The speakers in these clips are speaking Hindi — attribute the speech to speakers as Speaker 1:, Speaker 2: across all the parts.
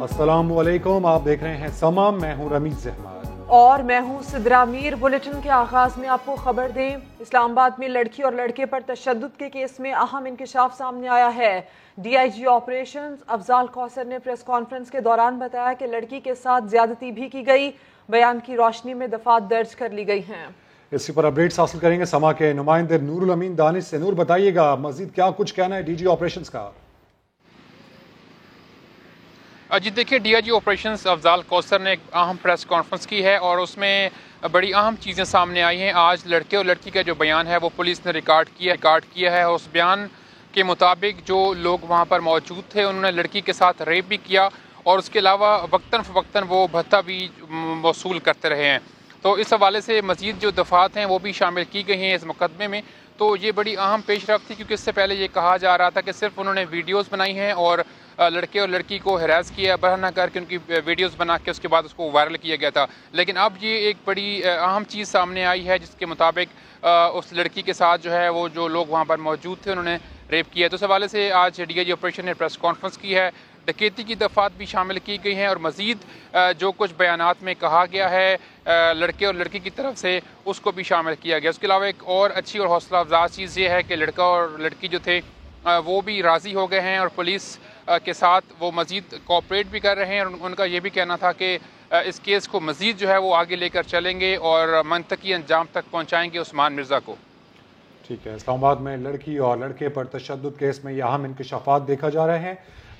Speaker 1: अस्सलामुअलैकुम, आप देख रहे हैं समा। मैं हूं रमीज अहमद
Speaker 2: और मैं हूं सिद्रा मीर। बुलेटिन के आगाज में आपको खबर दें, इस्लामाबाद में लड़की और लड़के पर तशद्दुद के केस में अहम इंकशाफ सामने आया है। DIG ऑपरेशंस अफजाल कौसर ने प्रेस कॉन्फ्रेंस के दौरान बताया कि लड़की के साथ ज्यादती भी की गई। बयान की रोशनी में दफात दर्ज कर ली गई हैं।
Speaker 1: इसी पर अपडेट्स हासिल करेंगे समा के नुमाइंदे नूरुल अमीन दानिश से। नूर, बताइएगा मजीद क्या कुछ कहना है DG ऑपरेशंस का?
Speaker 3: जी देखिए, DIG ऑपरेशंस अफजाल कौसर ने एक अहम प्रेस कॉन्फ्रेंस की है और उसमें बड़ी अहम चीज़ें सामने आई हैं। आज लड़के और लड़की का जो बयान है वो पुलिस ने रिकॉर्ड किया है। उस बयान के मुताबिक जो लोग वहाँ पर मौजूद थे उन्होंने लड़की के साथ रेप भी किया और उसके अलावा वक्तन फ़वक्तन वो भत्ता भी वसूल करते रहे हैं। तो इस हवाले से मज़ीद जो दफ़ात हैं वो भी शामिल की गई हैं इस मुकदमे में। तो ये बड़ी अहम पेशरफ्त थी, क्योंकि इससे पहले ये कहा जा रहा था कि सिर्फ उन्होंने वीडियोज़ बनाई हैं और लड़के और लड़की को हरास किया, बहाना करके उनकी वीडियोस बना के उसके बाद उसको वायरल किया गया था। लेकिन अब ये एक बड़ी अहम चीज़ सामने आई है जिसके मुताबिक उस लड़की के साथ जो है वो जो लोग वहाँ पर मौजूद थे उन्होंने रेप किया। तो इस हवाले से आज DIG ऑपरेशन ने प्रेस कॉन्फ्रेंस की है। डकैती की दफ़ात भी शामिल की गई हैं और मज़ीद जो कुछ बयानात में कहा गया है लड़के और लड़की की तरफ से उसको भी शामिल किया गया। उसके अलावा एक और अच्छी और हौसला अफजा चीज़ ये है कि लड़का और लड़की जो थे वो भी राज़ी हो गए हैं और पुलिस के साथ वो मज़ीद कोऑपरेट भी कर रहे हैं। और उनका ये भी कहना था कि इस केस को मज़ीद जो है वो आगे लेकर चलेंगे और मंतकी अंजाम तक पहुँचाएँगे उस्मान मिर्ज़ा को।
Speaker 1: ठीक है, इस्लामाबाद में लड़की और लड़के पर तशद्दुद केस में यह अहम इंकशाफात देखा जा रहे हैं।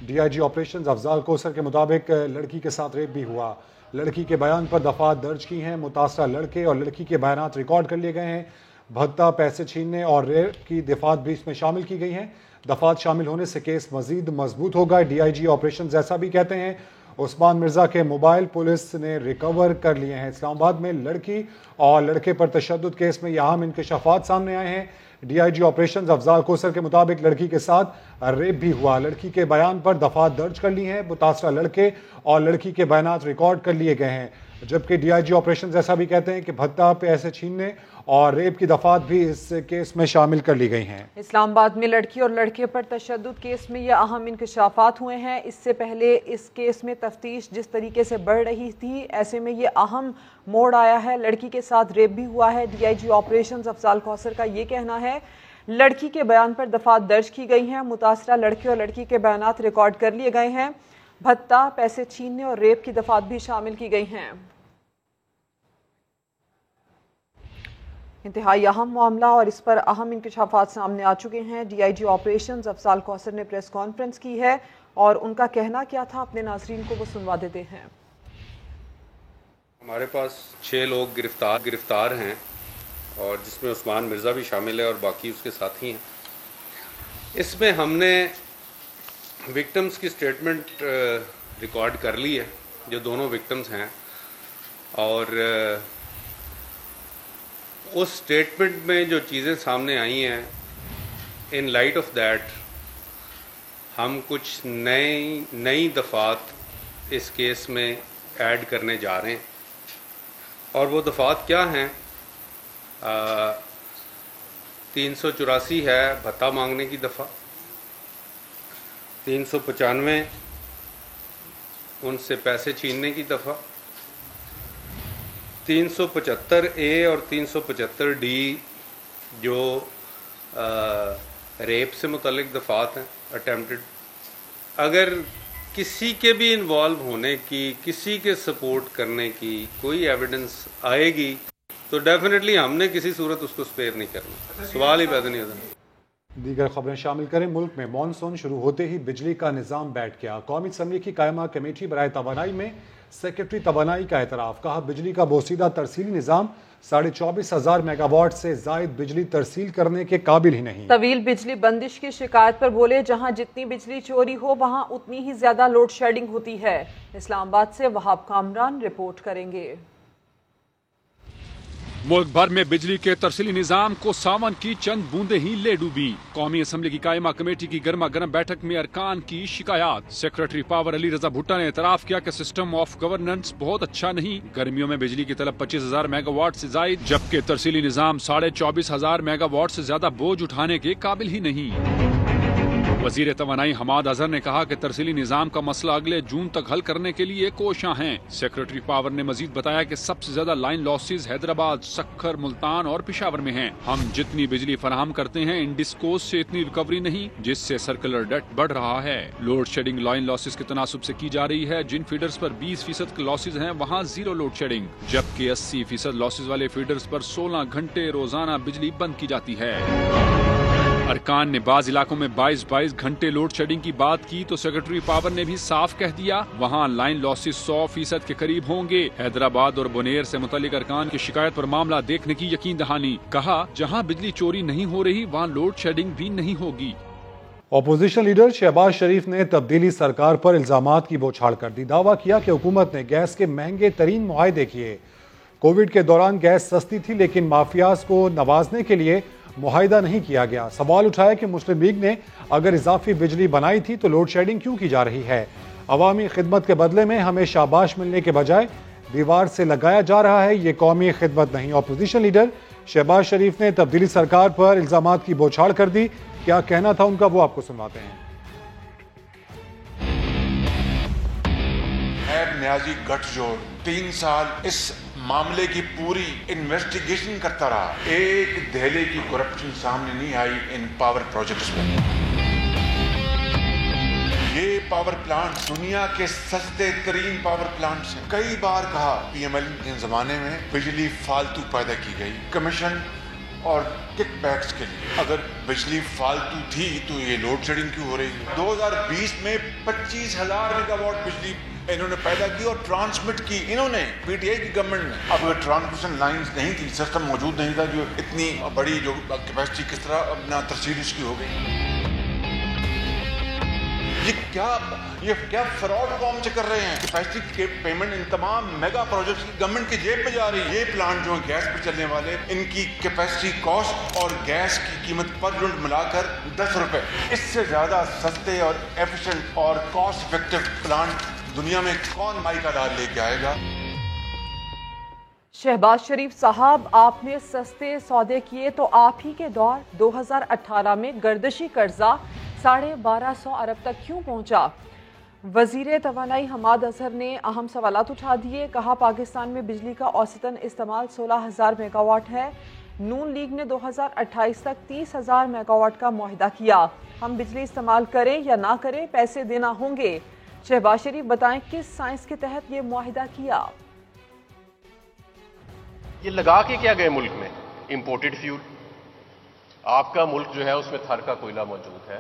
Speaker 1: DIG ऑपरेशन अफजाल कौसर के मुताबिक लड़की के साथ रेप भी हुआ। लड़की के बयान पर दफात दर्ज की हैं। मुतासरा लड़के और लड़की के बयानात रिकॉर्ड कर लिए गए हैं। भत्ता, पैसे छीनने और रेप की दफात भी इसमें शामिल की गई हैं। दफात शामिल होने से केस मजीद मजबूत होगा। DIG ऑपरेशन ऐसा भी कहते हैं। उस्मान मिर्ज़ा के मोबाइल पुलिस ने रिकवर कर लिए हैं। इस्लामाबाद में लड़की और लड़के पर तशद्दुद केस में यह अहम इंकशाफात सामने आए हैं। DIG ऑपरेशन अफजाल कौसर के मुताबिक लड़की के साथ रेप भी हुआ। लड़की के बयान पर दफात दर्ज कर ली हैं। मुतासरा लड़के और लड़की के बयानात रिकॉर्ड कर लिए गए हैं। जबकि DIG ऑपरेशन ऐसा भी कहते हैं कि भत्ता, पैसे छीनने और रेप की दफात भी इस केस में शामिल कर ली गई हैं।
Speaker 2: इस्लामाबाद में लड़की और लड़के पर तशद्दुद केस में ये अहम इंकशाफात हुए हैं। इससे पहले इस केस में तफ्तीश जिस तरीके से बढ़ रही थी, ऐसे में ये अहम मोड़ आया है। लड़की के साथ रेप भी हुआ है। DIG ऑपरेशन अफजाल कौसर का ये कहना है लड़की के बयान पर दफात दर्ज की गई हैं। मुतासरा लड़के और लड़की के बयानात रिकॉर्ड कर लिए गए हैं। भत्ता, पैसे छीनने और रेप की दफात भी शामिल की गई हैं। इंतहाई अहम मामला और इस पर अहम इंकशाफात सामने आ चुके हैं। DIG ऑपरेशंस अफजाल कौसर ने प्रेस कॉन्फ्रेंस की है और उनका कहना क्या था अपने नाजरीन को वो सुनवा देते हैं।
Speaker 4: हमारे पास 6 लोग गिरफ्तार हैं और जिसमें उस्मान मिर्ज़ा भी शामिल है और बाकी उसके साथी हैं। इसमें हमने विक्टिम्स की स्टेटमेंट रिकॉर्ड कर ली है, जो दोनों विक्टिम्स हैं, और उस स्टेटमेंट में जो चीज़ें सामने आई हैं, इन लाइट ऑफ दैट हम कुछ नई दफात इस केस में ऐड करने जा रहे हैं। और वो दफात क्या हैं? 384 है भत्ता मांगने की दफ़ा, 395 उनसे पैसे छीनने की दफ़ा, 375A और 375D जो रेप से मुतल्लिक दफ़ात हैं, अटेम्प्टेड। अगर किसी के भी इन्वॉल्व होने की, किसी के सपोर्ट करने की कोई एविडेंस आएगी तो डेफिनेटली हमने किसी सूरत उसको स्पेयर नहीं करना, सवाल ही पैदा नहीं होता।
Speaker 1: दीगर खबरें शामिल करें। मुल्क में मानसून शुरू होते ही बिजली का निज़ाम बैठ गया। कौमी असम्बली की कायमा कमेटी बराए तवानाई में सेक्रेटरी तवानाई का एतराफ़। कहा बिजली का बोसीदा तरसीली निज़ाम 24,500 मेगावाट से जायद बिजली तरसील करने के काबिल ही नहीं।
Speaker 2: तवील बिजली बंदिश की शिकायत पर बोले जहां जितनी बिजली चोरी हो वहां उतनी ही ज्यादा लोड शेडिंग होती है। इस्लामाबाद से वहाब कामरान रिपोर्ट करेंगे।
Speaker 5: मुल्क भर में बिजली के तरसीली निजाम को सावन की चंद बूंदे ही ले डूबी। कौमी असम्बली की कायमा कमेटी की गर्मा गर्म बैठक में अरकान की शिकायत। सेक्रेटरी पावर अली रजा भुट्टा ने एतराफ किया कि सिस्टम ऑफ गवर्नेंस बहुत अच्छा नहीं। गर्मियों में बिजली की तलब 25,000 मेगावाट से जायद, जबकि तरसीली निजाम 24,500 मेगावाट से ज्यादा बोझ उठाने के काबिल ही नहीं। वजीर तवानाई हमाद अजहर ने कहा कि तरसीली निजाम का मसला अगले जून तक हल करने के लिए कोशियां हैं। सेक्रेटरी पावर ने मजीद बताया कि सबसे ज्यादा लाइन लॉसेज हैदराबाद, सक्खर, मुल्तान और पेशावर में हैं। हम जितनी बिजली फराहम करते हैं इंडिस्कोस से इतनी रिकवरी नहीं, जिससे सर्कुलर डेट बढ़ रहा है। लोड शेडिंग लाइन लॉसेज के तनासुब से की जा रही है। जिन फीडर्स पर 20% के लॉसेज हैं वहाँ जीरो लोड शेडिंग, जबकि 80% लॉसेज वाले फीडर्स पर 16 घंटे रोजाना बिजली बंद की जाती है। अरकान ने बाज इलाकों में 22 घंटे लोड शेडिंग की बात की तो सेक्रेटरी पावर ने भी साफ कह दिया वहाँ लाइन लॉसेस 100% के करीब होंगे। हैदराबाद और बुनेर से मुतालिक अरकान की शिकायत पर मामला देखने की यकीन दहानी। कहा जहाँ बिजली चोरी नहीं हो रही वहाँ लोड शेडिंग भी नहीं होगी।
Speaker 1: अपोजिशन लीडर शहबाज शरीफ ने तब्दीली सरकार पर इल्जामात की बौछार कर दी। दावा किया कि हुकूमत ने गैस के महंगे तरीन मुआहदे किए। कोविड के दौरान गैस सस्ती थी लेकिन माफियाज को नवाजने के लिए मुआहिदा नहीं किया गया। सवाल उठाया कि मुस्लिम लीग ने अगर इजाफी बिजली बनाई थी तो लोड शेडिंग क्यों की जा रही है। अवामी खिदमत के बदले में हमें शाबाश मिलने के बजाय दीवार से लगाया जा रहा है, ये कौमी खिदमत नहीं। अपोजिशन लीडर शहबाज शरीफ ने तब्दीली सरकार पर इल्जामात की बौछार कर दी। क्या कहना था उनका वो आपको सुनवाते हैं।
Speaker 6: न्याजी गठजोड़ 3 साल इस मामले की पूरी इन्वेस्टिगेशन करता रहा। एक दहले की करप्शन सामने नहीं आई इन पावर प्रोजेक्ट्स में। ये पावर प्लांट दुनिया के सस्ते तरीन पावर प्लांट्स हैं। कई बार कहा पीएमएल के जमाने में बिजली फालतू पैदा की गई कमीशन और किकबैक्स के लिए। अगर बिजली फालतू थी तो ये लोड शेडिंग क्यों हो रही है। 2020 में 25,000 मेगावाट बिजली इन्होंने पैदा की और ट्रांसमिट की इन्होंने, पीटीआई की गवर्नमेंट ने। अब अगर ट्रांसमिशन लाइंस नहीं थी, सिस्टम मौजूद नहीं था, जो इतनी बड़ी जो कैपेसिटी किस तरह अपना तरसील इसकी हो गई। ये क्या फ्रॉड कौन से कर रहे हैं। कैपेसिटी के पेमेंट इन तमाम मेगा प्रोजेक्ट्स की गवर्नमेंट की जेब में जा रही है। ये प्लांट जो है गैस पर चलने वाले, इनकी कैपेसिटी कॉस्ट और गैस की कीमत पर यूनिट मिलाकर 10 रुपए। इससे ज्यादा सस्ते और एफिशिएंट और कॉस्ट इफेक्टिव प्लांट दुनिया में कौन माइकादार लेके आएगा।
Speaker 2: शहबाज शरीफ साहब, आपने सस्ते सौदे किए तो आप ही के दौर 2018 में गर्दिशी कर्जा 1250 अरब तक क्यों पहुंचा। वजीर तवानाई हमाद अजहर ने अहम सवालात उठा दिए। कहा पाकिस्तान में बिजली का औसतन इस्तेमाल 16,000 मेगावाट है। नून लीग ने 2028 तक 30,000 मेगावाट का मुआहिदा किया। हम बिजली इस्तेमाल करें या ना करें पैसे देना होंगे। शहबाज शरीफ बताएं किस साइंस के तहत ये मुआहिदा किया।
Speaker 7: ये लगा के क्या गए मुल्क में इंपोर्टेड फ्यूल। आपका मुल्क जो है उसमें थर का कोयला मौजूद है,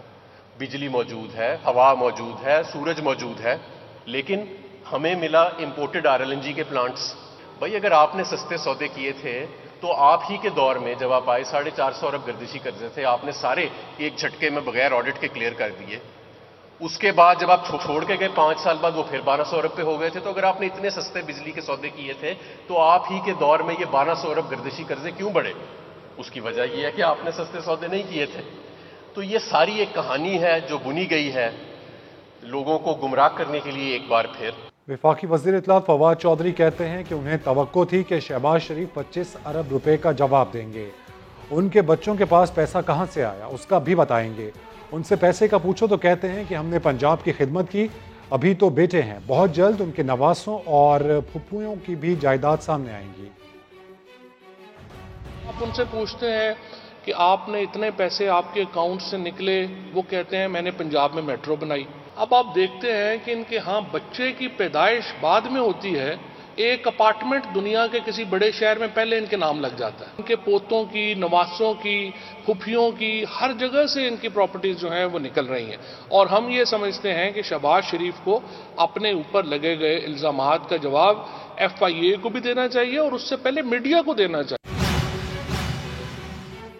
Speaker 7: बिजली मौजूद है, हवा मौजूद है, सूरज मौजूद है, लेकिन हमें मिला इंपोर्टेड आरएलएनजी के प्लांट्स। भाई अगर आपने सस्ते सौदे किए थे तो आप ही के दौर में जब आप आए 450 अरब गर्दिशी कर्जे थे, आपने सारे एक झटके में बगैर ऑडिट के क्लियर कर दिए। उसके बाद जब आप छोड़ के गए 5 साल बाद वो फिर 1200 अरब पे हो गए थे। तो अगर आपने इतने सस्ते बिजली के सौदे किए थे तो आप ही के दौर में ये 1200 अरब गर्दिशी कर्जे क्यों बढ़े। उसकी वजह यह है कि आपने सस्ते सौदे नहीं किए थे। तो ये सारी एक कहानी है जो बुनी गई है लोगों को गुमराह करने के लिए एक बार फिर।
Speaker 1: वफाकी वज़ीर इत्तलात फवाद चौधरी कहते हैं कि उन्हें तवक्को थी कि शहबाज शरीफ 25 अरब रुपए का जवाब देंगे। उनके बच्चों के पास पैसा कहां से आया उसका भी बताएंगे। उनसे पैसे का पूछो तो कहते हैं कि हमने पंजाब की खिदमत की, अभी तो बेटे हैं, बहुत जल्द उनके नवासों और फुप्पुओं की भी जायदाद सामने आएंगी।
Speaker 8: आप उनसे पूछते हैं कि आपने इतने पैसे आपके अकाउंट से निकले, वो कहते हैं मैंने पंजाब में मेट्रो बनाई। अब आप देखते हैं कि इनके यहाँ बच्चे की पैदाइश बाद में होती है, एक अपार्टमेंट दुनिया के किसी बड़े शहर में पहले इनके नाम लग जाता है। इनके पोतों की, नवासों की, फुफियों की, हर जगह से इनकी प्रॉपर्टीज जो हैं वो निकल रही हैं। और हम ये समझते हैं कि शहबाज शरीफ को अपने ऊपर लगे गए इल्जामात का जवाब FIA को भी देना चाहिए और उससे पहले मीडिया को देना चाहिए।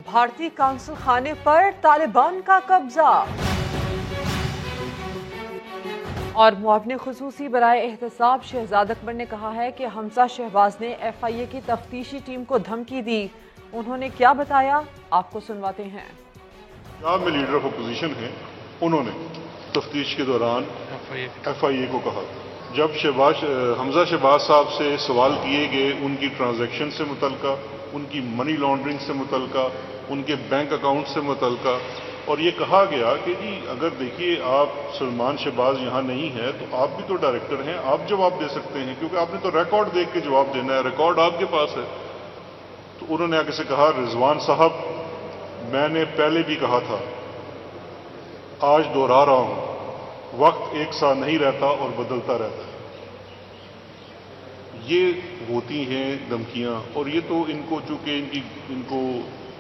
Speaker 2: भारतीय काउंसिल खाने पर तालिबान का कब्जा। और मुआविन खुसूसी बराए एहतसाब शहजाद अकबर ने कहा है कि हमजा शहबाज ने FIA की तफ्तीशी टीम को धमकी दी। उन्होंने क्या बताया आपको सुनवाते हैं।
Speaker 9: पंजाब में लीडर ऑफ अपोजिशन हैं, उन्होंने तफ्तीश के दौरान FIA को कहा। जब हमजा शहबाज साहब से सवाल किए गए उनकी ट्रांजैक्शन से मुतल्लिका, उनकी मनी लॉन्ड्रिंग से मुतल्लिका, उनके बैंक अकाउंट से मुतल्लिका, और ये कहा गया कि जी अगर देखिए आप सलमान शहबाज यहाँ नहीं है तो आप भी तो डायरेक्टर हैं, आप जवाब दे सकते हैं, क्योंकि आपने तो रिकॉर्ड देख के जवाब देना है, रिकॉर्ड आपके पास है। तो उन्होंने आगे से कहा, रिजवान साहब मैंने पहले भी कहा था, आज दोहरा रहा हूं, वक्त एक सा नहीं रहता और बदलता रहता है। ये होती हैं धमकियां, और ये तो इनको चूंकि इनको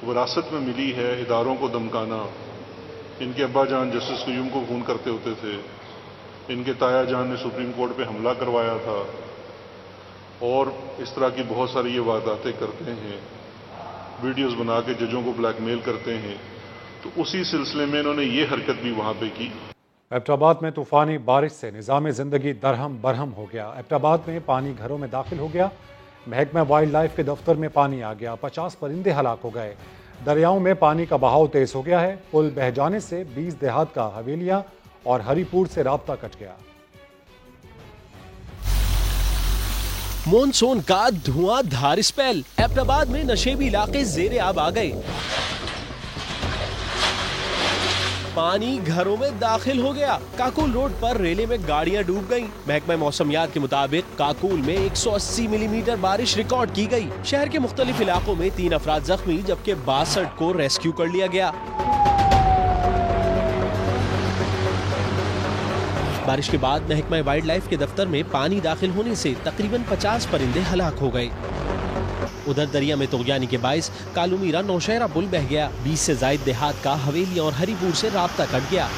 Speaker 9: विरासत में मिली है इदारों को धमकाना। इनके अब्बा जान जस्टिस क़य्यूम को खून करते होते थे, इनके ताया जान ने सुप्रीम कोर्ट पे हमला करवाया था, और इस तरह की बहुत सारी ये वारदातें करते हैं, वीडियोस बना के जजों को ब्लैकमेल करते हैं। तो उसी सिलसिले में इन्होंने ये हरकत भी वहां पे की।
Speaker 1: एबटाबाद में तूफानी बारिश से निज़ाम ज़िंदगी दरहम बरहम हो गया। एबटाबाद में पानी घरों में दाखिल हो गया। महकमा वाइल्ड लाइफ के दफ्तर में पानी आ गया। 50 परिंदे हलाक हो गए। दरियाओं में पानी का बहाव तेज हो गया है। पुल बह जाने से 20 देहात का हवेलियां और हरीपुर से राब्ता कट गया।
Speaker 10: मॉनसून का धुआंधार स्पेल। एबटाबाद में नशेबी इलाके जेरे आब आ गए। पानी घरों में दाखिल हो गया। काकुल रोड पर रेले में गाड़ियां डूब गईं। महकमा मौसमियात के मुताबिक काकुल में 180 मिलीमीटर बारिश रिकॉर्ड की गई। शहर के मुख्तलिफ इलाकों में 3 अफराद जख्मी, जबकि 62 को रेस्क्यू कर लिया गया। बारिश के बाद महकमा वाइल्ड लाइफ के दफ्तर में पानी दाखिल होने से तकरीबन 50 परिंदे हलाक हो गए। उधर दरिया में तुगयानी के बाइस कालूमीरा नौशहरा पुल बह गया। 20 से ज्यादा देहात का हवेलियां और हरीपुर से राब्ता कट गया।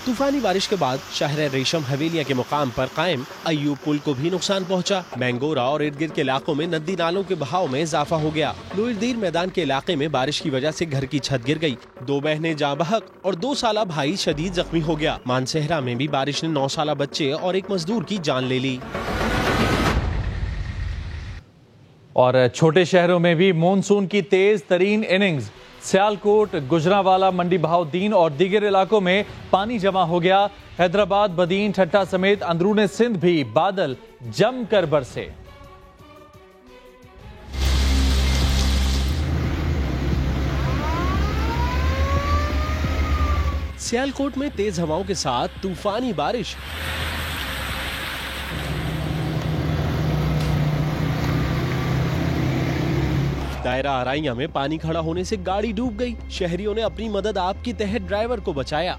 Speaker 10: तूफानी बारिश के बाद शहर रेशम हवेलियां के मुकाम पर कायम अयूब पुल को भी नुकसान पहुंचा। मैंगोरा और इर्द गिर्द के इलाकों में नदी नालों के बहाव में इजाफा हो गया। लोईरदीर मैदान के इलाके में बारिश की वजह से घर की छत गिर गई। 2 बहनें जाँ बहक और 2 साला भाई शदीद जख्मी हो गया। मानसेहरा में भी बारिश ने 9 साला बच्चे और एक मजदूर की जान ले ली।
Speaker 11: और छोटे शहरों में भी मॉनसून की तेज तरीन इनिंग्स। सियालकोट, गुजरांवाला, मंडी बहाउद्दीन और दीगर इलाकों में पानी जमा हो गया। हैदराबाद, बदीन, ठट्टा समेत अंदरूने सिंध भी बादल जमकर बरसे।
Speaker 10: सियालकोट में तेज हवाओं के साथ तूफानी बारिश। दायरा आराइया में पानी खड़ा होने से गाड़ी डूब गई। शहरियों ने अपनी मदद आप की तहत ड्राइवर को बचाया।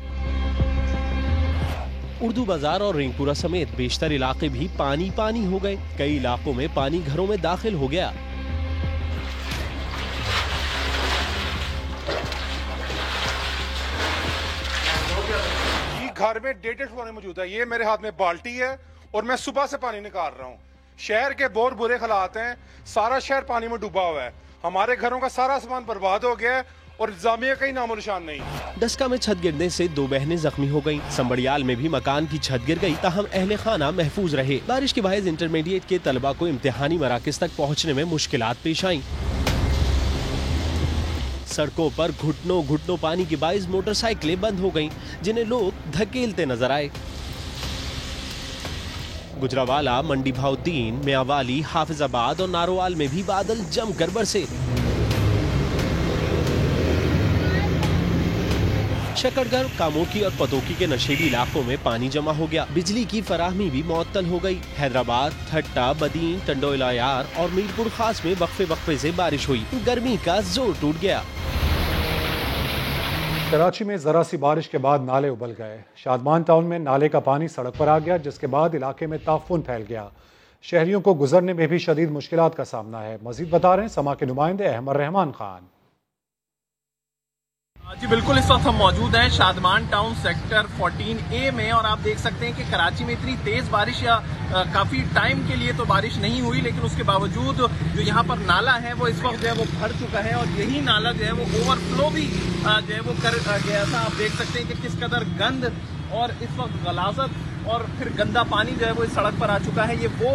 Speaker 10: उर्दू बाजार और रिंगपुरा समेत बेशतर इलाके भी पानी पानी हो गए। कई इलाकों में पानी घरों में दाखिल हो गया।
Speaker 12: घर में 1.5 पानी मौजूद है। ये मेरे हाथ में बाल्टी है और मैं सुबह से पानी निकाल रहा हूँ। शहर के बहुत बुरे हालात हैं। सारा शहर पानी में डूबा हुआ है। हमारे घरों का सारा सामान बर्बाद हो गया है और इंतजामिया का ही नामो निशान नहीं।
Speaker 10: डस्का में छत गिरने से 2 बहनें जख्मी हो गईं। संबड़ियाल में भी मकान की छत गिर गई, ताहम अहले खाना महफूज रहे। बारिश के बायस इंटरमीडिएट के तलबा को इम्तिहानी मराकज तक पहुँचने में मुश्किलात पेश आईं। सड़कों पर घुटनों घुटनों पानी के बायस मोटरसाइकिलें बंद हो गईं, जिन्हें लोग धकेलते नजर आए। गुजरांवाला, मंडी बहाउद्दीन, मियांवाली, हाफिजाबाद और नारोवाल में भी बादल जमकर बरसे। शकरगढ़, कामोकी और पतोकी के नशेबी इलाकों में पानी जमा हो गया। बिजली की फराहमी भी मुअत्तल हो गई। हैदराबाद, ठट्टा, बदीन, टंडोइलायार और मीरपुर खास में वक्फे वक्फे से बारिश हुई। गर्मी का जोर टूट गया।
Speaker 1: कराची में जरा सी बारिश के बाद नाले उबल गए। शादमान टाउन में नाले का पानी सड़क पर आ गया, जिसके बाद इलाके में ताफुन फैल गया। शहरियों को गुजरने में भी शदीद मुश्किलात का सामना है। मजीद बता रहे हैं समा के नुमाइंदे अहमद रहमान खान।
Speaker 13: जी बिल्कुल, इस वक्त हम मौजूद हैं शादमान टाउन सेक्टर 14A में और आप देख सकते हैं कि कराची में इतनी तेज बारिश या काफी टाइम के लिए तो बारिश नहीं हुई, लेकिन उसके बावजूद जो यहाँ पर नाला है वो इस वक्त जो है वो भर चुका है और यही नाला जो है वो ओवरफ्लो भी जो है वो कर गया था। आप देख सकते हैं कि किस कदर गंद और इस वक्त गलाजत और फिर गंदा पानी जो है वो इस सड़क पर आ चुका है। ये वो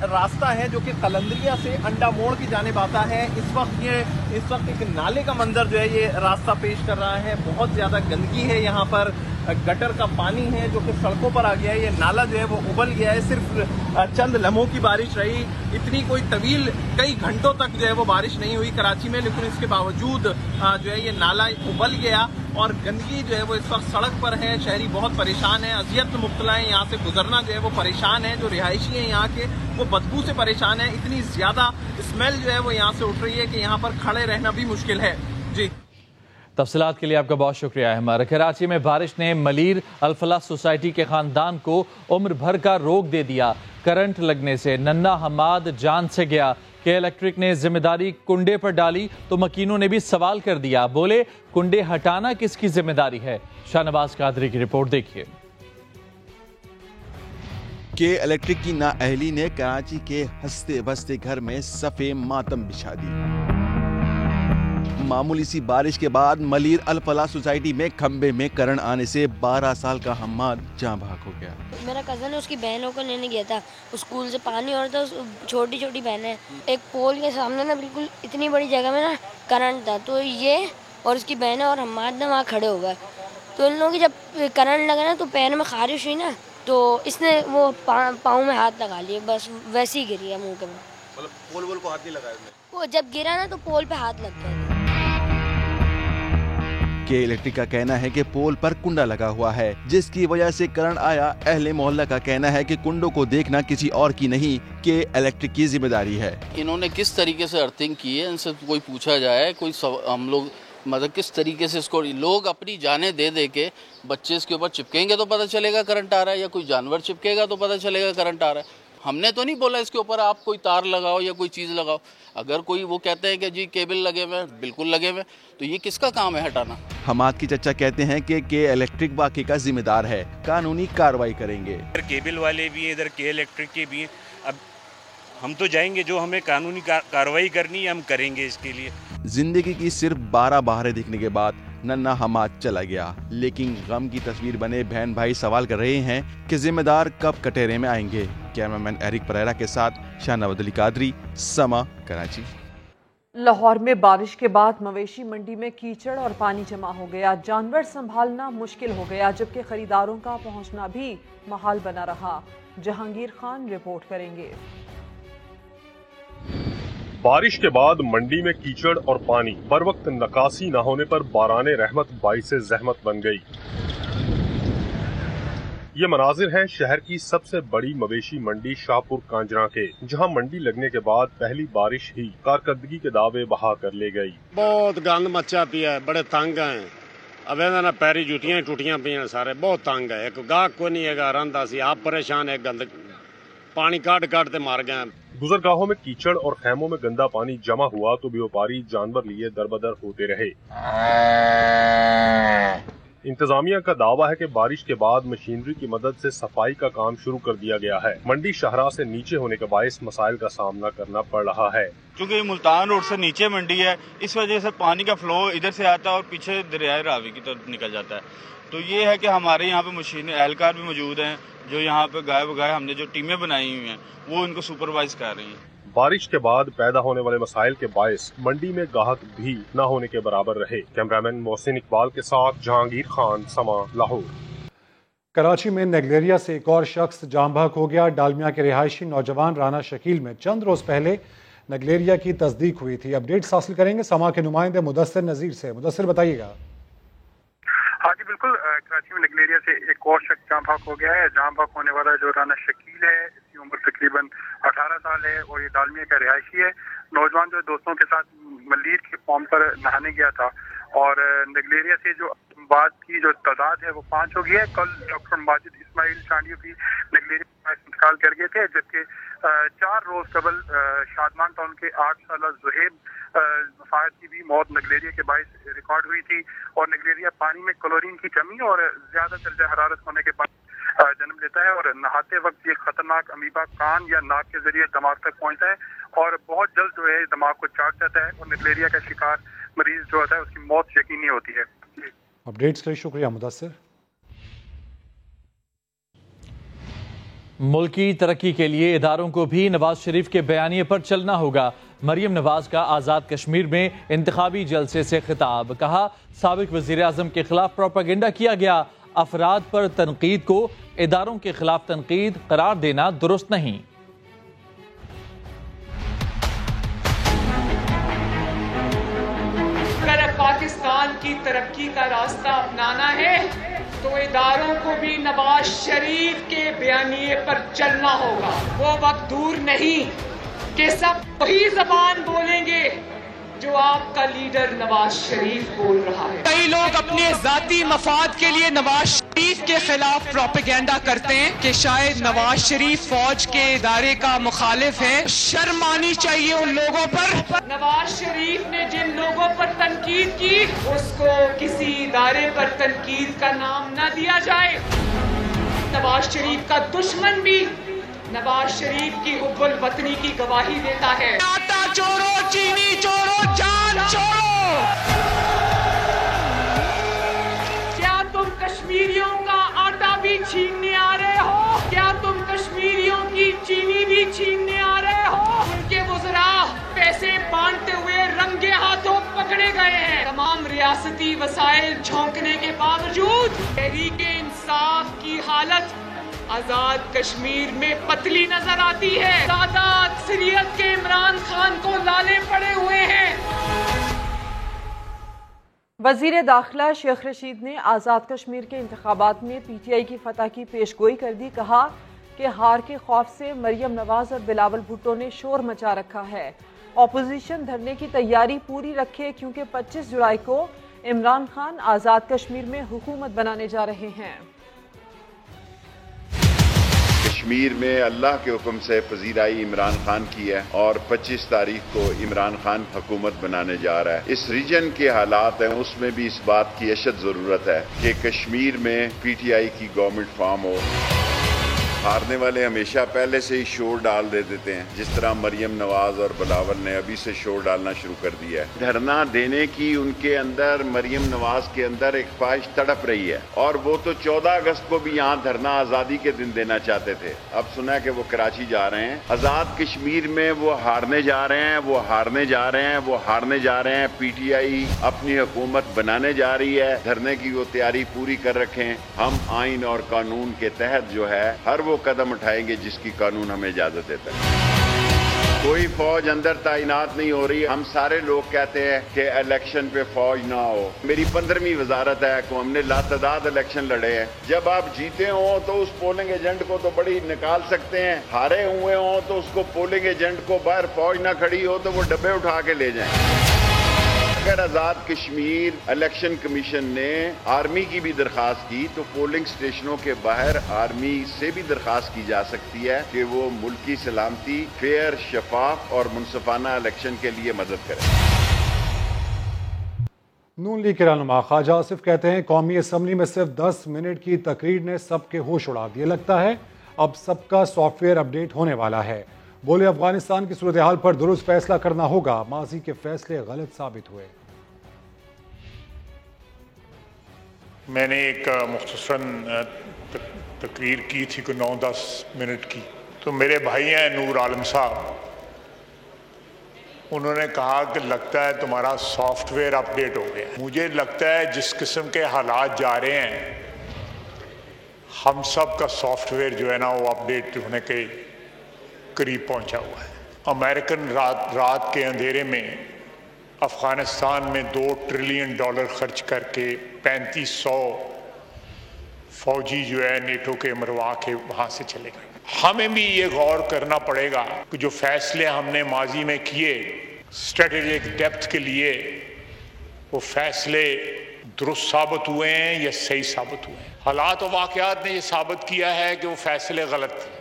Speaker 13: रास्ता है जो कि कलंदरिया से अंडा मोड़ की जानिब आता है। इस वक्त एक नाले का मंजर जो है ये रास्ता पेश कर रहा है। बहुत ज़्यादा गंदगी है यहाँ पर गटर का पानी है जो कि सड़कों पर आ गया है, ये नाला जो है वो उबल गया है। सिर्फ चंद लम्हों की बारिश रही, इतनी कोई तवील कई घंटों तक जो है वो बारिश नहीं हुई कराची में, लेकिन इसके बावजूद जो है ये नाला उबल गया और गंदगी जो है वो इस वक्त सड़क पर है। शहरी बहुत परेशान है, अजियत मुब्तला है, यहाँ से गुजरना जो है वो परेशान है। जो रिहायशी है यहाँ के वो बदबू से परेशान है, इतनी ज्यादा स्मेल जो है वो यहाँ से उठ रही है कि यहाँ पर खड़े रहना भी मुश्किल है। जी,
Speaker 11: तफसीलात के लिए आपका बहुत शुक्रिया है। हमारे कराची में बारिश ने मलीर अल-फलाह सोसाइटी के खानदान को उम्र भर का रोक दे दिया। करंट लगने से नन्ना हमाद जान से गया कि इलेक्ट्रिक ने जिम्मेदारी कुंडे पर डाली तो मकीनों ने भी सवाल कर दिया। बोले कुंडे हटाना किसकी जिम्मेदारी है? शाहनवाज कादरी की रिपोर्ट देखिए।
Speaker 14: के इलेक्ट्रिक की नाअहली ने कराची के हंसते बसते घर में सफ़े मातम बिछा दी। मामूली सी बारिश के बाद मलीर अल-फलाह सोसाइटी में खंबे में करंट आने से 12 साल का हम्माद जाँ भाग हो गया।
Speaker 15: मेरा कज़न है, उसकी बहनों को लेने गया था, स्कूल से पानी और था, छोटी छोटी बहनें हैं। एक पोल के सामने ना बिल्कुल इतनी बड़ी जगह में ना करंट था, तो ये और उसकी बहनें और हम्माद ना वहाँ खड़े हो गए। तो इन लोगों की जब करंट लगा ना तो पैर में खारिश हुई ना, तो इसने वो पाँव में हाथ लगा लिए, बस वैसे ही गिरी है मुँह के में।
Speaker 16: मतलब पोल को हाथ नहीं लगाया उसने?
Speaker 15: वो जब गिरा ना तो पोल पे हाथ लग गया।
Speaker 14: के इलेक्ट्रिक का कहना है कि पोल पर कुंडा लगा हुआ है जिसकी वजह से करंट आया। अहले मोहल्ला का कहना है कि कुंडों को देखना किसी और की नहीं, के इलेक्ट्रिक की जिम्मेदारी है।
Speaker 17: इन्होंने किस तरीके से अर्थिंग की है, इनसे कोई पूछा जाए, कोई हम लोग मतलब किस तरीके से इसको लोग अपनी जाने दे दे के बच्चे इसके ऊपर चिपकेंगे तो पता चलेगा करंट आ रहा है, या कोई जानवर चिपकेगा तो पता चलेगा करंट आ रहा है। हमने तो नहीं बोला इसके ऊपर आप कोई तार लगाओ या कोई चीज़ लगाओ। अगर कोई वो कहते हैं कि जी केबल लगे हुए, बिल्कुल लगे हुए, तो ये किसका काम है हटाना?
Speaker 14: हमाद की चचा कहते हैं कि के इलेक्ट्रिक बाकी का जिम्मेदार है, कानूनी कार्रवाई करेंगे।
Speaker 18: केबल वाले भी हैं, इधर के इलेक्ट्रिक के भी हैं। अब हम तो जाएंगे, जो हमें कानूनी कार्रवाई करनी है हम करेंगे इसके लिए।
Speaker 14: जिंदगी की सिर्फ 12 बहारें देखने के बाद नन्ना हमाद चला गया, लेकिन गम की तस्वीर बने बहन भाई सवाल कर रहे हैं कि जिम्मेदार कब कटहरे में आएंगे। कैमरामैन एरिक परेरा के साथ शाहनवाज कादरी, समा, कराची।
Speaker 2: लाहौर में बारिश के बाद मवेशी मंडी में कीचड़ और पानी जमा हो गया। जानवर संभालना मुश्किल हो गया, जबकि खरीदारों का पहुंचना भी महाल बना रहा। जहांगीर खान रिपोर्ट करेंगे।
Speaker 19: बारिश के बाद मंडी में कीचड़ और पानी, बर वक्त नकासी न होने पर बाराने रहमत बाइसे जहमत बन गई। ये मनाजिर हैं शहर की सबसे बड़ी मवेशी मंडी शाहपुर कांजरा के, जहां मंडी लगने के बाद पहली बारिश ही कारकर्दगी के दावे बहा कर ले गई।
Speaker 20: बहुत गंद मचा पिया है, बड़े तंग हैं। अब ना पैरी जुटियां टूटियां पिया, सारे बहुत तंग है। एक गाहक को नहीं है, रंधा सी आप परेशान है, गंद पानी काट ते मार गए।
Speaker 19: गुजरगाहों में कीचड़ और खैमों में गंदा पानी जमा हुआ तो व्यापारी जानवर लिए दरबदर होते रहे। इंतजामिया का दावा है कि बारिश के बाद मशीनरी की मदद से सफाई का काम शुरू कर दिया गया है। मंडी शाहराह से नीचे होने के बायस मसाइल का सामना करना पड़ रहा है।
Speaker 21: क्योंकि मुल्तान रोड से नीचे मंडी है, इस वजह से पानी का फ्लो इधर से आता है और पीछे दरिया रावी की तरफ निकल जाता है। तो ये है कि हमारे यहाँ पे मशीनें एहलकार भी मौजूद हैं, जो यहाँ पे गाय बगाए हमने जो टीमें बनाई हुई हैं वो इनको सुपरवाइज कर रही हैं।
Speaker 19: बारिश के बाद पैदा होने वाले मसाइल के बायस मंडी में गाहक भी न होने के बराबर रहे। कैमरामैन मोहसिन इकबाल के साथ जहांगीर खान, समा, लाहौर।
Speaker 1: कराची में नेगलेरिया से एक और शख्स जाम बहक हो गया। डालमिया के रिहायशी नौजवान राना शकील में चंद रोज पहले नेगलेरिया की तस्दीक हुई थी। अपडेट्स हासिल करेंगे समा के नुमाइंदे मुदस्सिर नजीर से। मुदस्सिर बताइएगा।
Speaker 22: हाँ जी बिल्कुल, कराची में नेगलेरिया से एक और शख्स जाम बहक हो गया है। जाम बहक होने वाला जो राना शकील है, इसकी उम्र तकरीबन 18 साल है और ये डालमिया का रिहायशी है। नौजवान जो दोस्तों के साथ मलीर के फॉर्म पर नहाने गया था और नेगलेरिया से जो बाद की जो तादाद है वो 5 हो गई है। कल डॉक्टर माजिद इस्माइल चांडियो भी नेगलेरिया में इंतकाल कर गए थे, जबकि 4 रोज कबल शादमान टाउन के 8 साल जुहैब वफात की भी मौत नेगलेरिया के बायस रिकॉर्ड हुई थी। और नेगलेरिया पानी में क्लोरीन की कमी और ज्यादा दर्जा हरारत होने के बाद जन्म लेता है और नहाते वक्त ये खतरनाक अमीबा कान या नाक के जरिए दिमाग तक पहुंचता है और बहुत जल्द जो है दिमाग को चाट जाता है और नेगलेरिया का शिकार मरीज जो होता है उसकी मौत यकीनी होती है।
Speaker 1: अपडेट्स के लिए शुक्रिया मुदस्सिर।
Speaker 11: मुल्की तरक्की के लिए इदारों को भी नवाज शरीफ के बयानिए पर चलना होगा। मरियम नवाज का आज़ाद कश्मीर में इंतखाबी जलसे से खिताब। कहा, साबिक वज़ीर आज़म के खिलाफ प्रोपेगेंडा किया गया, अफराद पर तनकीद को इदारों के खिलाफ तनकीद करार देना दुरुस्त नहीं।
Speaker 3: अगर पाकिस्तान की तरक्की का रास्ता अपनाना है तो इदारों को भी नवाज शरीफ के बयानिए पर चलना होगा। वो वक्त दूर नहीं कि सब वही जबान बोलेंगे जो आपका लीडर नवाज शरीफ बोल रहा है। कई लोग अपने जाती मफाद के लिए नवाज शरीफ के खिलाफ प्रोपेगेंडा करते हैं कि शायद नवाज शरीफ फौज के इदारे का मुखालिफ है। शर्म आनी चाहिए उन लोगों पर। नवाज शरीफ ने जिन लोगों पर तनकीद की उसको किसी इदारे पर तनकीद का नाम न दिया जाए। नवाज शरीफ का दुश्मन भी नवाज शरीफ की हुब्बुल वतनी की गवाही देता है। आटा चोरो, चीनी चोरो, जान चोरो। क्या तुम कश्मीरियों का आटा भी छीनने आ रहे हो? क्या तुम कश्मीरियों की चीनी भी छीनने आ रहे हो? उनके वज़रा पैसे बांटते हुए रंगे हाथों पकड़े गए हैं। तमाम रियासती वसाइल झोंकने के बावजूद तहरीके इंसाफ की हालत आजाद कश्मीर में पतली नजर आती है। ज़्यादा अक्सरियत के इमरान खान को लाले पड़े हुए हैं।
Speaker 2: वजीर दाखिला शेख रशीद ने आज़ाद कश्मीर के इंतखाबात में PTI की फतह की पेशगोई कर दी। कहा कि हार के खौफ से मरियम नवाज और बिलावल भुट्टो ने शोर मचा रखा है। ऑपोजिशन धरने की तैयारी पूरी रखे क्योंकि 25 जुलाई को इमरान खान आज़ाद कश्मीर में हुकूमत बनाने जा रहे हैं।
Speaker 4: कश्मीर में अल्लाह के हुक्म से पजीराई इमरान खान की है और 25 तारीख को इमरान खान हुकूमत बनाने जा रहा है। इस रीजन के हालात हैं उसमें भी इस बात की अशद जरूरत है कि कश्मीर में PTI की गवर्नमेंट फॉर्म हो। हारने वाले हमेशा पहले से ही शोर डाल दे देते हैं, जिस तरह मरियम नवाज और बिलावल ने अभी से शोर डालना शुरू कर दिया है। धरना देने की उनके अंदर, मरियम नवाज के अंदर एक ख्वाहिश तड़प रही है और वो तो 14 अगस्त को भी यहाँ धरना आज़ादी के दिन देना चाहते थे। अब सुना है कि वो कराची जा रहे हैं। आज़ाद कश्मीर में वो हारने जा रहे हैं, वो हारने जा रहे हैं, वो हारने जा रहे हैं। PTI अपनी हुकूमत बनाने जा रही है। धरने की वो तैयारी पूरी कर रखें। हम आइन और कानून के तहत जो है हर वो कदम उठाएंगे जिसकी कानून हमें इजाजत देता है। कोई फौज अंदर तैनात नहीं हो रही। हम सारे लोग कहते हैं कि इलेक्शन पे फौज ना हो। मेरी 15वीं वजारत है कि हमने लातादाद इलेक्शन लड़े हैं। जब आप जीते हो तो उस पोलिंग एजेंट को तो बड़ी निकाल सकते हैं, हारे हुए हो तो उसको पोलिंग एजेंट को बाहर फौज ना खड़ी हो तो वो डब्बे उठा के ले जाएं। अगर आज़ाद कश्मीर इलेक्शन कमीशन ने आर्मी की भी दरखास्त की तो पोलिंग स्टेशनों के बाहर आर्मी से भी दरखास्त की जा सकती है कि वो मुल्की सलामती, फेयर, शफाफ और मुनसिफाना इलेक्शन के लिए मदद करें।
Speaker 1: नून लीग के रहनुमा ख्वाजा आसिफ कहते हैं कौमी असम्बली में सिर्फ 10 मिनट की तकरीर ने सबके होश उड़ा दिए। लगता है अब सबका सॉफ्टवेयर अपडेट होने वाला है। बोले अफगानिस्तान की सूरत हाल पर दुरुस्त फैसला करना होगा। माजी के फैसले गलत साबित हुए।
Speaker 23: मैंने एक मुख्तसरन तकरीर की थी कोई 9-10 मिनट की, तो मेरे भाई हैं नूर आलम साहब, उन्होंने कहा कि लगता है तुम्हारा सॉफ्टवेयर अपडेट हो गया। मुझे लगता है जिस किस्म के हालात जा रहे हैं हम सब का सॉफ्टवेयर जो है ना वो अपडेट होने के करीब पहुंचा हुआ है। अमेरिकन रात के अंधेरे में अफगानिस्तान में $2 ट्रिलियन खर्च करके 3500 फौजी जो है नेटो के मरवा के वहाँ से चले गए। हमें भी ये गौर करना पड़ेगा कि जो फैसले हमने माजी में किए स्ट्रेटेजिक डेप्थ के लिए, वो फैसले दुरुस्त साबित हुए हैं या सही साबित हुए हैं। हालात और वाक़यात ने ये साबित किया है कि वो फैसले गलत थे।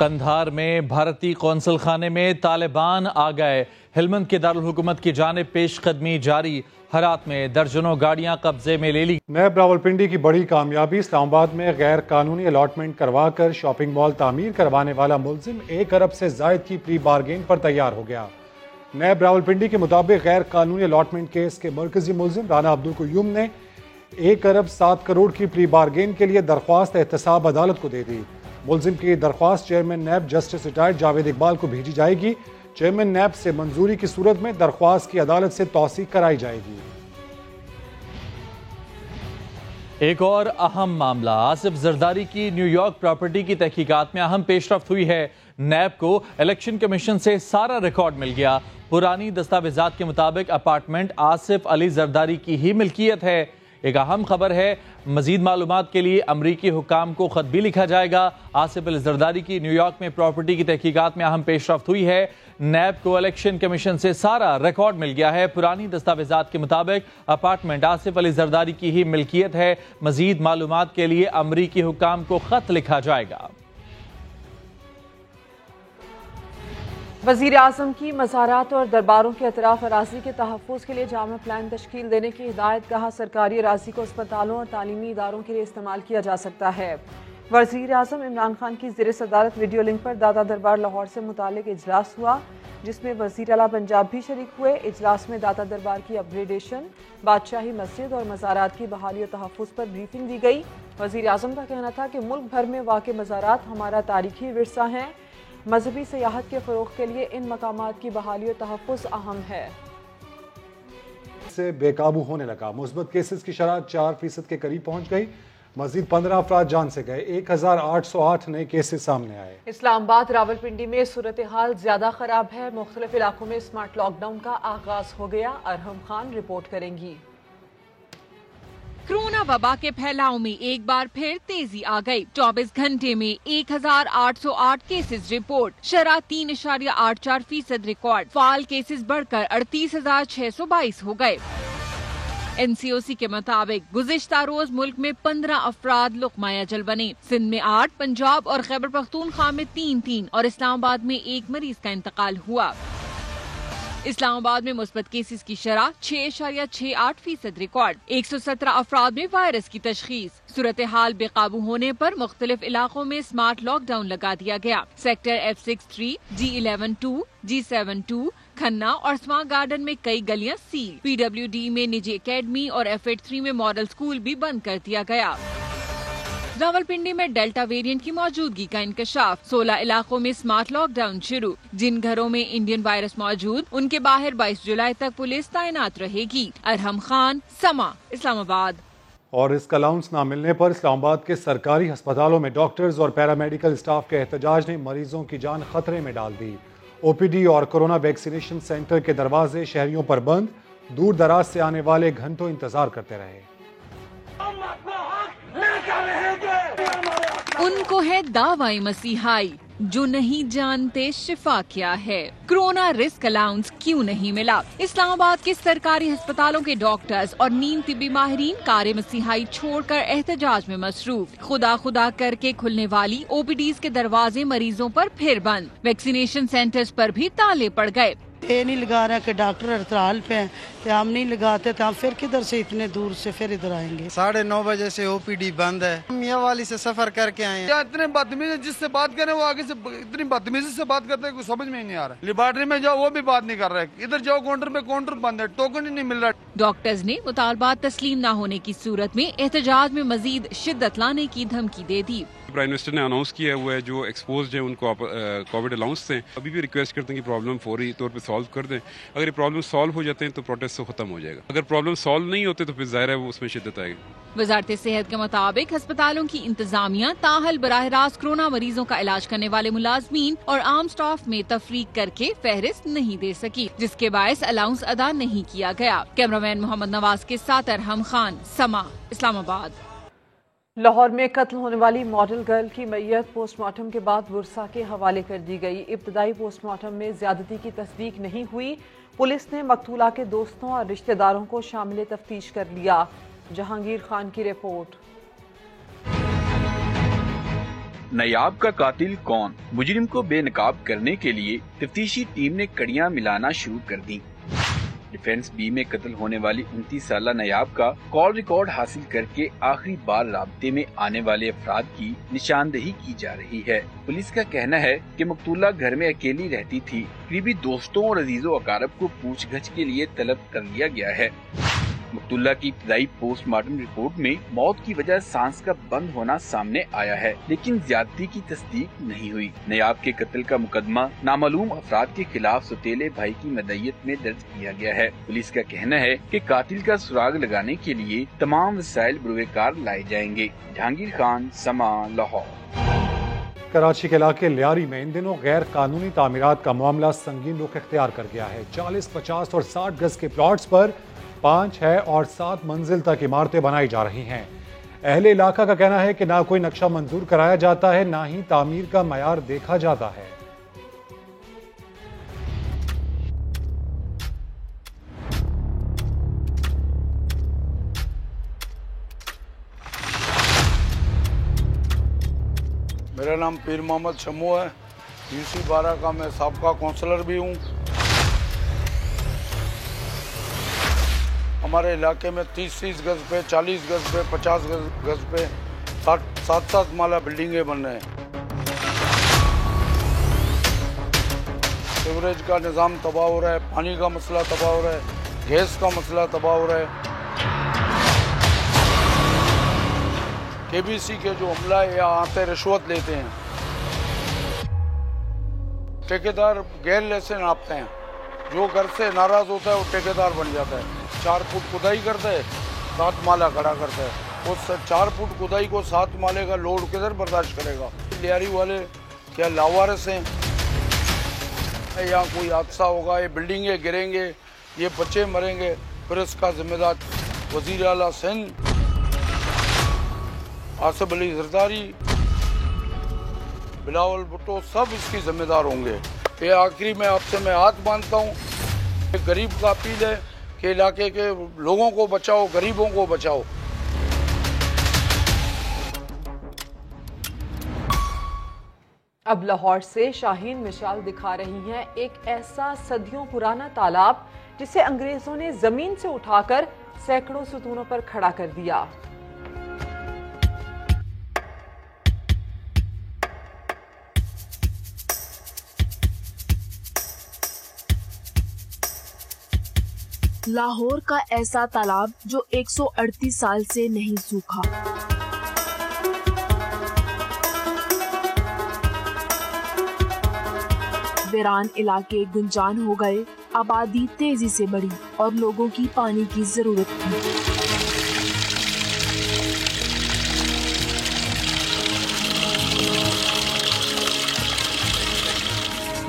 Speaker 11: कंधार में भारतीय कौंसल खाने में तालिबान आ गए। हेलमंद के दारुल हुकूमत की जानिब पेशकदमी जारी। हरात में दर्जनों गाड़ियां कब्जे में ले ली। नैब रावलपिंडी की बड़ी कामयाबी। इस्लामाबाद में गैर कानूनी अलॉटमेंट करवाकर शॉपिंग मॉल तामीर करवाने वाला मुलजिम 1 अरब से जायद की प्री बारगेन पर तैयार हो गया। नैब रावलपिंडी के मुताबिक गैर कानूनी अलॉटमेंट केस के मरकजी मुलजिम राना अब्दुल कुयूम ने 1 अरब 7 करोड़ की प्री बारगेन के लिए दरख्वास्त एहतसाब अदालत को दे दी। मुलजिम की दरख्वास्त चेयरमैन नैब जस्टिस रिटायर्ड जावेद इकबाल को भेजी जाएगी। चेयरमैन नैब से मंजूरी की सूरत में दरख्वास्त की अदालत से तौसीक कराई जाएगी। एक और अहम मामला, आसिफ जरदारी की न्यूयॉर्क प्रॉपर्टी की तहकीकात में अहम पेशरफ्त हुई है। नैब को इलेक्शन कमीशन से सारा रिकॉर्ड मिल गया। पुरानी दस्तावेजात के मुताबिक अपार्टमेंट आसिफ अली जरदारी की ही मिल्कियत है। एक अहम खबर है, मजीद मालूमात के लिए अमरीकी हुकाम को खत भी लिखा जाएगा। आसिफ अली जरदारी की न्यूयॉर्क में प्रॉपर्टी की तहकीकात में अहम पेशरफ्त हुई है। नैब को इलेक्शन कमीशन से सारा रिकॉर्ड मिल गया है। पुरानी दस्तावेजात के मुताबिक अपार्टमेंट आसिफ अली जरदारी की ही मिल्कियत है। मजीद मालूमात के लिए अमरीकी हुकाम को खत लिखा जाएगा।
Speaker 2: वज़ीर आज़म की मज़ारात और दरबारों के अतराफ अराज़ी के तहफ़्फ़ुज़ के लिए जामा प्लान तश्कील देने की हिदायत। कहा, सरकारी अराज़ी को अस्पतालों और तालीमी इदारों के लिए इस्तेमाल किया जा सकता है। वज़ीर आज़म इमरान खान की ज़ेर सदारत वीडियो लिंक पर दादा दरबार लाहौर से मुतालिक इजलास हुआ, जिसमें वज़ीर आला पंजाब भी शरीक हुए। इजलास में दादा दरबार की अपग्रेडेशन, बादशाही मस्जिद और मज़ारात की बहाली और तहफ़्फ़ुज़ पर ब्रीफिंग दी गई। वज़ीर आज़म का कहना था कि मुल्क भर में वाक़ मज़ारात हमारा तारीखी विरसा हैं। मजहबी सियाहत के फ़रोग़ के लिए इन मकामात की बहाली और तहफ़्फ़ुज़ अहम है।
Speaker 1: से बेकाबू होने लगा, मुस्बत केसेस की शरह 4% के करीब पहुंच गई। मजीद 15 अफराद जान से गए। 1808 नए केसेस सामने आए।
Speaker 2: इस्लामाबाद रावलपिंडी में सूरत हाल ज्यादा खराब है। मुख्तलिफ इलाकों में स्मार्ट लॉकडाउन का आगाज हो गया। अरहम खान रिपोर्ट करेंगी।
Speaker 5: कोरोना वबा के फैलाव में एक बार फिर तेजी आ गई। 24 घंटे में 1808 केसेस रिपोर्ट, शरह 3.84% रिकॉर्ड। फाल केसेस बढ़कर 38,622 हो गए। NCOC के मुताबिक गुज़िश्ता रोज मुल्क में 15 अफराद लुक़मा अजल बने। सिंध में 8, पंजाब और खैबर पख्तूनख्वा में 3 और इस्लामाबाद में 1 मरीज का इंतकाल हुआ। इस्लामाबाद में मुस्बत केसेस की शरह 6.68% रिकॉर्ड। 117 अफराद में वायरस की तशखीस। सूरत हाल बेकाबू होने पर मुख्तलिफ इलाकों में स्मार्ट लॉकडाउन लगा दिया गया। Sector F63, G11-2, G7-2, Khanna और स्मार्ट गार्डन में कई गलियां सील। PWD में निजी एकेडमी और F83 में मॉडल स्कूल भी बंद कर दिया गया। रावलपिंडी में डेल्टा वेरिएंट की मौजूदगी का इंकशाफ। 16 इलाकों में स्मार्ट लॉकडाउन शुरू। जिन घरों में इंडियन वायरस मौजूद, उनके बाहर 22 जुलाई तक पुलिस तैनात रहेगी। अरहम खान, समा, इस्लामाबाद।
Speaker 1: और इसका अलाउंस न मिलने पर इस्लामाबाद के सरकारी अस्पतालों में डॉक्टर्स और पैरामेडिकल स्टाफ के एहतजाज ने मरीजों की जान खतरे में डाल दी। OPD और कोरोना वैक्सीनेशन सेंटर के दरवाजे शहरियों पर बंद। दूर दराज से आने वाले घंटों इंतजार करते रहे।
Speaker 5: उनको है दावाई मसीहाई, जो नहीं जानते शिफा क्या है। कोरोना रिस्क अलाउंस क्यों नहीं मिला? इस्लामाबाद के सरकारी अस्पतालों के डॉक्टर्स और नीम तिब्बी माहिरीन कार मसीहाई छोड़कर एहतजाज में मसरूफ। खुदा खुदा करके खुलने वाली OPDs के दरवाजे मरीजों पर फिर बंद। वैक्सीनेशन सेंटर्स पर भी ताले पड़ गए।
Speaker 6: ये नहीं लगा रहा कि डॉक्टर हड़ताल पे हैं, तो हम नहीं लगाते तो हम फिर किधर से इतने दूर से फिर इधर आएंगे। 9:30 बजे से OPD बंद है। हम मियां वाली से सफर करके आए हैं।
Speaker 7: इतने बदतमीज जिससे बात करें वो आगे से इतनी बदतमीजी से बात करते हैं, कुछ समझ में नहीं आ रहा। लेबोरेटरी में जाओ वो भी बात नहीं कर रहे। इधर जाओ काउंटर पे, काउंटर बंद है, टोकन ही नहीं मिल रहा।
Speaker 5: डॉक्टर्स ने मुतालबात तस्लीम न होने की सूरत में एहतजाज में मजीद शिद्दत लाने की धमकी दे दी।
Speaker 24: प्राइम मिनिस्टर ने अनाउंस किया हुआ है जो एक्सपोज्ड है उनको कोविड अलाउंस से अभी भी रिक्वेस्ट करते हैं कि प्रॉब्लम फौरी तौर पे सॉल्व कर दें। अगर ये प्रॉब्लम सॉल्व हो जाते हैं तो प्रोटेस्ट तो खत्म हो जाएगा। अगर प्रॉब्लम सॉल्व नहीं होते तो फिर जाहिर है वो उसमें शिद्दत आएगी।
Speaker 5: वजारत सेहत के मुताबिक अस्पतालों की इंतजामिया ताहल बराह रास्त कोरोना मरीजों का इलाज करने वाले मुलाजमीन और आम स्टाफ में तफरीक करके फहरिस्त नहीं दे सकी, जिसके बायस अलाउंस अदा नहीं किया गया। कैमरामैन मोहम्मद नवाज के साथ अरहम खान, समा, इस्लामाबाद।
Speaker 2: लाहौर में कत्ल होने वाली मॉडल गर्ल की मैयत पोस्टमार्टम के बाद बुरसा के हवाले कर दी गई। इब्तदाई पोस्टमार्टम में ज्यादती की तस्दीक नहीं हुई। पुलिस ने मकतूला के दोस्तों और रिश्तेदारों को शामिल तफ्तीश कर लिया। जहांगीर खान की रिपोर्ट।
Speaker 25: नयाब का कातिल कौन? मुजरिम को बेनकाब करने के लिए तफ्तीशी टीम ने कड़ियां मिलाना शुरू कर दी। डिफेंस बी में कत्ल होने वाली 29 साला नयाब का कॉल रिकॉर्ड हासिल करके आखिरी बार राब्ते में आने वाले अफराद की निशानदेही की जा रही है। पुलिस का कहना है कि मकतूला घर में अकेली रहती थी। करीबी दोस्तों और अजीजों अकारब को पूछगछ के लिए तलब कर लिया गया है। मकतूला की इब्तदाई पोस्टमार्टम रिपोर्ट में मौत की वजह सांस का बंद होना सामने आया है, लेकिन ज्यादती की तस्दीक नहीं हुई। नयाब के कत्ल का मुकदमा नामालूम अफराद के खिलाफ सौतेले भाई की मदईयत में दर्ज किया गया है। पुलिस का कहना है कि कातिल का सुराग लगाने के लिए तमाम वसाइल बुरवेकार लाए जाएंगे। जहांगीर खान, समा, लाहौर।
Speaker 1: कराची के इलाके लियारी में इन दिनों गैर कानूनी तामीरात का मामला संगीन रुख इख्तियार कर गया है। 40, 50 और 60 गज के प्लॉट्स पर 5, 6 और 7 मंजिल तक इमारतें बनाई जा रही हैं। अहले इलाका का कहना है कि ना कोई नक्शा मंजूर कराया जाता है, ना ही तामीर का मयार देखा जाता है।
Speaker 7: मेरा नाम पीर मोहम्मद शमू है। यूसी 12 का मैं साबका काउंसलर भी हूँ। हमारे इलाके में 30 गज पे, 40 गज पे, 50 गज पे 7 माला बिल्डिंगें बन रहे हैं। सीवरेज का निज़ाम तबाह हो रहा है, पानी का मसला तबाह हो रहा है, गैस का मसला तबाह हो रहा है। केबीसी के जो अमला या आते रिश्वत लेते हैं, ठेकेदार गैर लेसे नापते हैं। जो घर से नाराज होता है वो ठेकेदार बन जाता है। 4 फुट खुदाई करता है, 7 माला खड़ा करता है। उस 4 फुट खुदाई को 7 माले का लोड किधर बर्दाश्त करेगा? लियारी वाले क्या लावारिस हैं या कोई हादसा होगा, ये बिल्डिंगें गिरेंगे, ये बच्चे मरेंगे, फिर इसका जिम्मेदार वजीर आला सिंध आसिफ अली जरदारी, बिलावल भुट्टो सब इसकी जिम्मेदार होंगे। ये आखिरी में आपसे मैं हाथ बांधता हूँ। गरीब का अपील है कि इलाके के लोगों को बचाओ, गरीबों को बचाओ।
Speaker 2: अब लाहौर से शाहीन मिसाल दिखा रही हैं एक ऐसा सदियों पुराना तालाब जिसे अंग्रेजों ने जमीन से उठाकर सैकड़ों सतूनों पर खड़ा कर दिया।
Speaker 8: लाहौर का ऐसा तालाब जो 138 साल से नहीं सूखा। वीरान इलाके गुंजान हो गए, आबादी तेजी से बढ़ी और लोगों की पानी की जरूरत थी।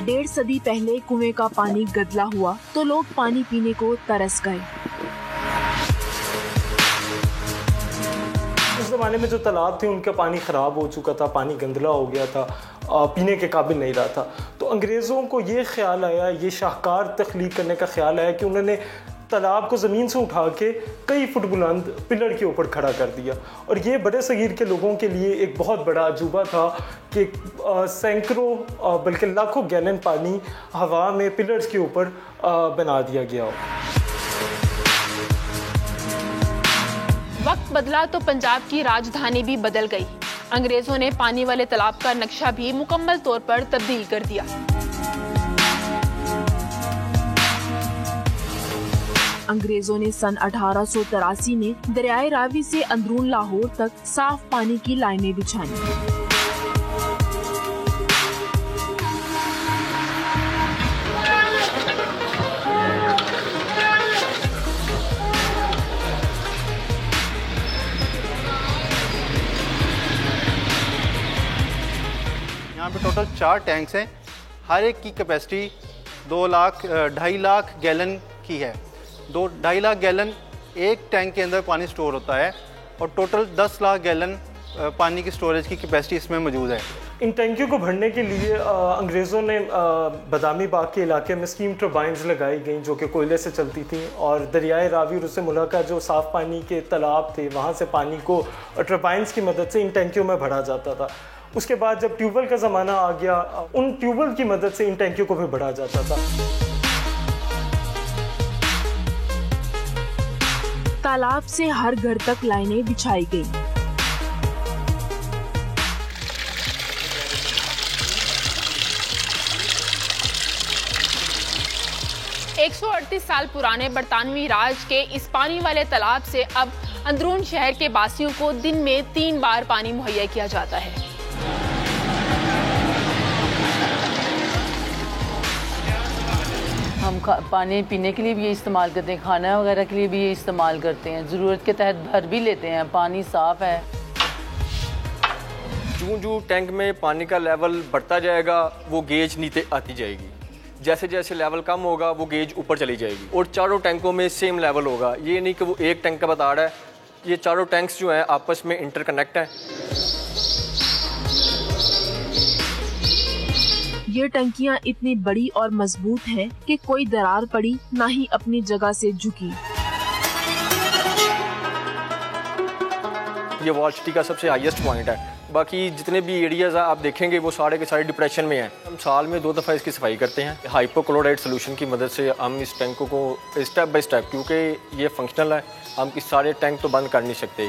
Speaker 8: 1.5 सदी पहले कुएं का पानी गदला हुआ तो लोग पानी पीने को तरस गए।
Speaker 9: उस जमाने में जो तालाब थे उनका पानी ख़राब हो चुका था, पानी गंदला हो गया था, पीने के काबिल नहीं रहा था। तो अंग्रेज़ों को ये ख्याल आया, ये शाहकार तख्लीक करने का ख्याल आया कि उन्होंने तालाब को ज़मीन से उठा के कई फुट बुलंद पिलर के ऊपर खड़ा कर दिया। और ये बड़े सगीर के लोगों के लिए एक बहुत बड़ा अजूबा था कि सैकड़ों बल्कि लाखों गैलन पानी हवा में पिलर्स के ऊपर बना दिया गया हो।
Speaker 10: वक्त बदला तो पंजाब की राजधानी भी बदल गई। अंग्रेजों ने पानी वाले तालाब का नक्शा भी मुकम्मल तौर पर तब्दील कर दिया।
Speaker 8: अंग्रेजों ने सन 1883 में दरियाए रावी से अंदरून लाहौर तक साफ पानी की लाइनें बिछाई।
Speaker 16: यहाँ पे टोटल 4 टैंक्स हैं। हर एक की कैपेसिटी 2.5 लाख गैलन की है। 2.5 लाख गैलन एक टैंक के अंदर पानी स्टोर होता है और टोटल 10 लाख गैलन पानी की स्टोरेज की कैपेसिटी इसमें मौजूद है।
Speaker 9: इन टैंकियों को भरने के लिए अंग्रेज़ों ने बदामी बाग के इलाके में स्टीम टर्बाइंस लगाई गई जो कि कोयले से चलती थी और दरियाए रावी और उससे मुलाका जो साफ़ पानी के तालाब थे वहाँ से पानी को टर्बाइंस की मदद से इन टैंकियों में भरा जाता था। उसके बाद जब ट्यूबवेल का ज़माना आ गया, उन ट्यूबवेल की मदद से इन टैंकियों को भी भरा जाता था।
Speaker 8: तालाब से हर घर तक लाइनें बिछाई गई।
Speaker 10: 138 साल पुराने बरतानवी राज के इस पानी वाले तालाब से अब अंदरून शहर के बासियों को दिन में 3 बार पानी मुहैया किया जाता है।
Speaker 12: हम पानी पीने के लिए भी ये इस्तेमाल करते हैं, खाना वगैरह के लिए भी ये इस्तेमाल करते हैं, ज़रूरत के तहत भर भी लेते हैं। पानी साफ़ है।
Speaker 13: जूं टैंक में पानी का लेवल बढ़ता जाएगा वो गेज नीचे आती जाएगी, जैसे जैसे लेवल कम होगा वो गेज ऊपर चली जाएगी और चारों टैंकों में सेम लेवल होगा। ये नहीं कि वो एक टैंक का बता रहा है, ये चारों टैंक्स जो हैं आपस में इंटरकनेक्ट हैं।
Speaker 8: ये टंकियां इतनी बड़ी और मजबूत हैं कि कोई दरार पड़ी ना ही अपनी जगह से झुकी।
Speaker 13: ये वॉल सिटी का सबसे हाईएस्ट पॉइंट है। बाकी जितने भी एरियाज आप देखेंगे वो सारे के सारे डिप्रेशन में हैं। हम साल में 2 दफ़ा इसकी सफाई करते हैं हाइपोक्लोराइड सोल्यूशन की मदद से। हम इस टैंकों को स्टेप बाय स्टेप, क्योंकि ये फंक्शनल है, हम इस सारे टैंक तो बंद कर नहीं सकते।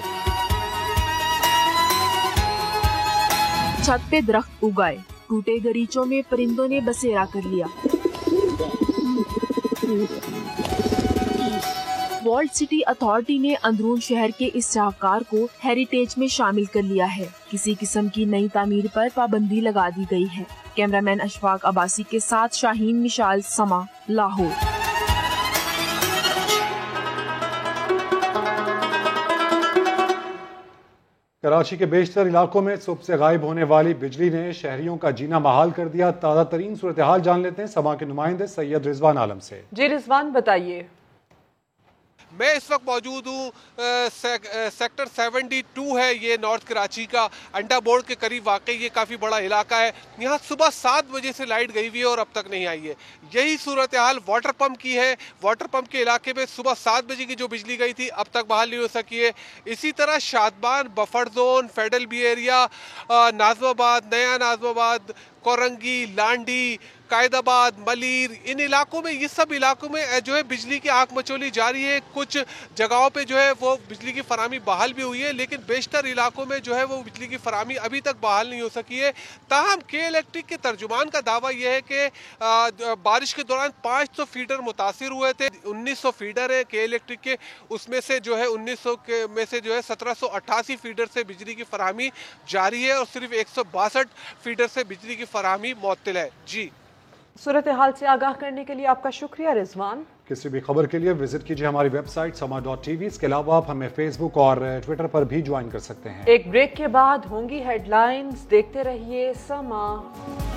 Speaker 8: छत पे दरख्त उगाए, टूटे गरीचों में परिंदों ने बसेरा कर लिया। वॉल्ट सिटी अथॉरिटी ने अंदरून शहर के इस शाहकार को हेरिटेज में शामिल कर लिया है। किसी किस्म की नई तामीर पर पाबंदी लगा दी गई है। कैमरामैन अशफाक अब्बासी के साथ शाहीन मिशाल, समा, लाहौर।
Speaker 1: कराची के बेशतर इलाकों में सुबह से गायब होने वाली बिजली ने शहरियों का जीना महाल कर दिया। ताज़ा तरीन सूरत हाल जान लेते हैं समा के नुमाइंदे सैयद रिजवान आलम से।
Speaker 2: जी रिजवान, बताइए।
Speaker 15: मैं इस वक्त मौजूद हूँ सेक्टर 72 है, ये नॉर्थ कराची का अंडा बोर्ड के करीब वाकई ये काफ़ी बड़ा इलाका है। यहाँ सुबह 7 बजे से लाइट गई हुई है और अब तक नहीं आई है। यही सूरत हाल वाटर पंप की है। वाटर पंप के इलाके में सुबह 7 बजे की जो बिजली गई थी अब तक बहाल नहीं हो सकी है। इसी तरह शादबान, buffer zone, federal B area, Nazimabad, नया नाजमाबाद, कोरंगी, लांडी, कायदाबाद, मलीर, इन इलाकों में, ये सब इलाकों में जो है बिजली की आग मचोली जारी है। कुछ जगहों पे जो है वो बिजली की फरामी बहाल भी हुई है, लेकिन बेशतर इलाकों में जो है वो बिजली की फरामी अभी तक बहाल नहीं हो सकी है। ताहम के इलेक्ट्रिक के तर्जुमान का दावा यह है कि बारिश के दौरान 500 फीडर मुतासिर हुए थे। 1900 फीडर है के इलेक्ट्रिक के, उसमें से जो है 1900 के में से जो है 1788 फीडर से बिजली की फरामी जारी है और सिर्फ 162 फीडर से बिजली की फरामी मुअत्तल है। जी,
Speaker 2: सूरत हाल से आगाह करने के लिए आपका शुक्रिया रिजवान।
Speaker 1: किसी भी खबर के लिए विजिट कीजिए हमारी वेबसाइट sama.tv। इसके अलावा आप हमें फेसबुक और ट्विटर पर भी ज्वाइन कर सकते हैं।
Speaker 2: एक ब्रेक के बाद होंगी हेडलाइंस, देखते रहिए समा।